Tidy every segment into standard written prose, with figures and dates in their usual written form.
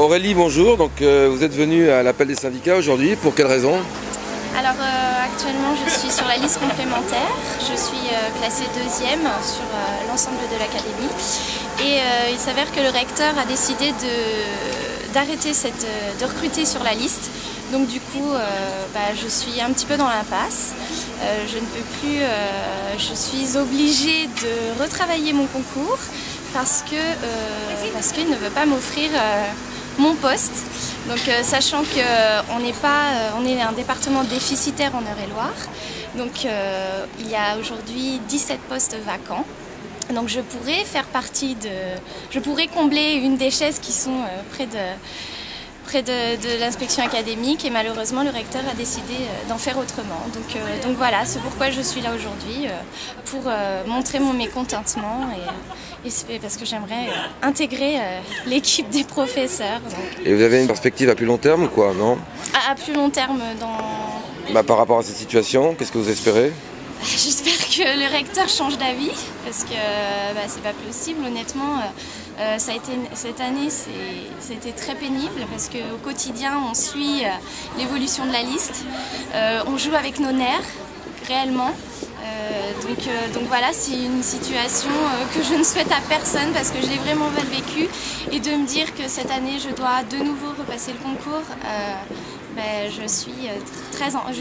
Aurélie, bonjour. Donc, vous êtes venue à l'appel des syndicats aujourd'hui. Pour quelle raison? Alors actuellement je suis sur la liste complémentaire, je suis classée 2e sur l'ensemble de l'académie et il s'avère que le recteur a décidé d'arrêter de recruter sur la liste. Donc du coup je suis un petit peu dans l'impasse, je ne peux plus, je suis obligée de retravailler mon concours parce qu'il ne veut pas m'offrir mon poste. Donc sachant qu'on est un département déficitaire en Eure-et-Loir, donc il y a aujourd'hui 17 postes vacants. Donc je pourrais combler une des chaises qui sont près de l'inspection académique et malheureusement le recteur a décidé d'en faire autrement. Donc voilà, c'est pourquoi je suis là aujourd'hui, pour montrer mon mécontentement et parce que j'aimerais intégrer l'équipe des professeurs. Donc. Et vous avez une perspective à plus long terme ou quoi, non? À plus long terme Par rapport à cette situation, qu'est-ce que vous espérez? J'espère que le recteur change d'avis parce que c'est pas possible, honnêtement. Cette année, c'était très pénible parce qu'au quotidien, on suit l'évolution de la liste. On joue avec nos nerfs, réellement. Donc voilà, c'est une situation que je ne souhaite à personne parce que je l'ai vraiment mal vécu. Et de me dire que cette année, je dois de nouveau repasser le concours, je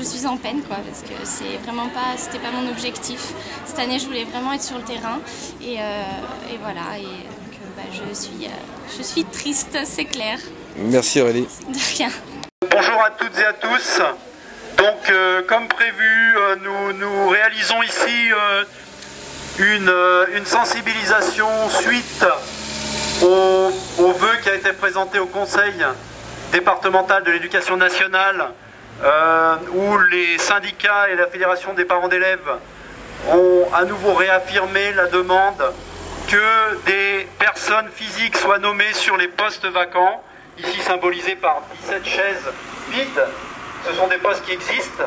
suis en peine parce que c'était pas mon objectif. Cette année, je voulais vraiment être sur le terrain et voilà. Je suis triste, c'est clair. Merci Aurélie. De rien. Bonjour à toutes et à tous. Donc comme prévu, nous réalisons ici une sensibilisation suite au vœu qui a été présenté au Conseil départemental de l'éducation nationale où les syndicats et la fédération des parents d'élèves ont à nouveau réaffirmé la demande que des personnes physiques soient nommées sur les postes vacants, ici symbolisés par 17 chaises vides. Ce sont des postes qui existent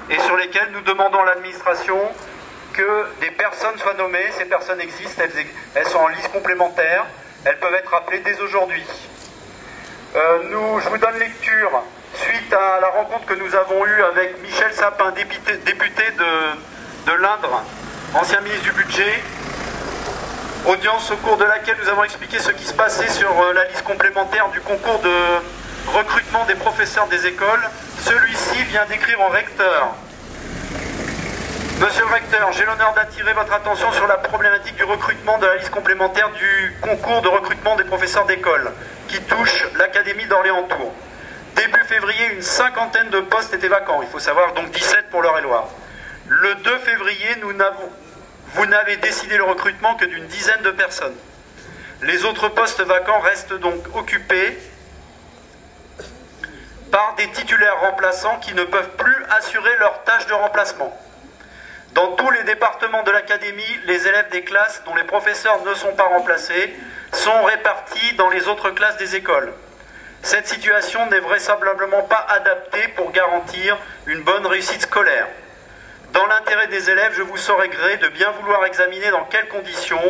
et sur lesquels nous demandons à l'administration que des personnes soient nommées. Ces personnes existent, elles sont en liste complémentaire, elles peuvent être appelées dès aujourd'hui. Je vous donne lecture suite à la rencontre que nous avons eue avec Michel Sapin, député de l'Indre, ancien ministre du Budget. Audience au cours de laquelle nous avons expliqué ce qui se passait sur la liste complémentaire du concours de recrutement des professeurs des écoles. Celui-ci vient d'écrire au recteur. Monsieur le recteur, j'ai l'honneur d'attirer votre attention sur la problématique du recrutement de la liste complémentaire du concours de recrutement des professeurs d'école qui touche l'académie d'Orléans-Tours. Début février, une 50aine de postes étaient vacants. Il faut savoir donc 17 pour l'Eure-et-Loir. Le 2 février, vous n'avez décidé le recrutement que d'une dizaine de personnes. Les autres postes vacants restent donc occupés par des titulaires remplaçants qui ne peuvent plus assurer leurs tâches de remplacement. Dans tous les départements de l'académie, les élèves des classes dont les professeurs ne sont pas remplacés sont répartis dans les autres classes des écoles. Cette situation n'est vraisemblablement pas adaptée pour garantir une bonne réussite scolaire. Dans l'intérêt des élèves, je vous saurais gré de bien vouloir examiner dans quelles conditions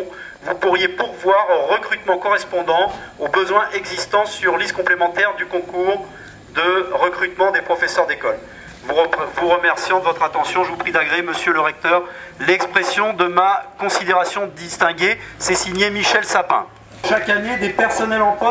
vous pourriez pourvoir au recrutement correspondant aux besoins existants sur liste complémentaire du concours de recrutement des professeurs d'école. Vous remerciant de votre attention, je vous prie d'agréer, monsieur le recteur, l'expression de ma considération distinguée. C'est signé Michel Sapin. Chaque année, des personnels en poste